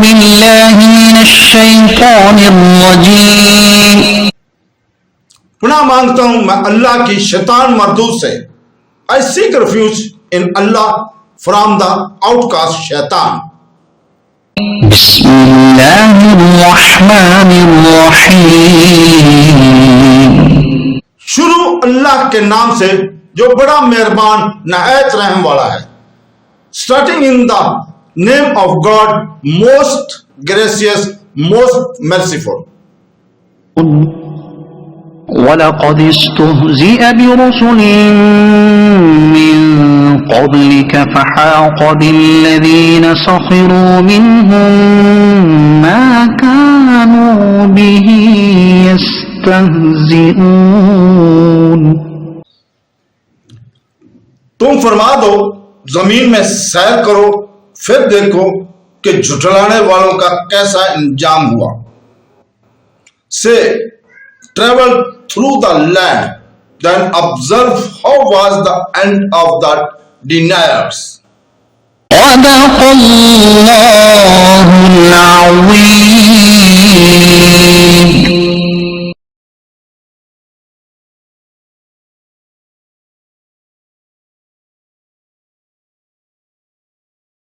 बिल्लाहि मिनश्शैतानिर्रजीम। पुनः मांगता हूं मैं अल्लाह की शैतान मरदूद से। I seek refuge in Allah from the outcast shaitan. बिस्मिल्लाहिर्रहमानिर्रहीम। शुरू अल्लाह के नाम से जो बड़ा मेहरबान नहायत रहम वाला है। Starting in the name of God, most gracious, most merciful. वलक़द इस्तुहज़िअ बिरुसुलिन मिन क़ब्लिक फ़हाक़ बिल्लज़ीन सख़िरू मिन्हुम मा कानू बिही यस्तहज़िऊन। तुम फरमा दो जमीन में सैर करो, फिर देखो कि झुठलाने वालों का कैसा इंजाम हुआ। से travel through the land, then observe how was the end of the deniers. सदक़ल्लाहुल Azeem.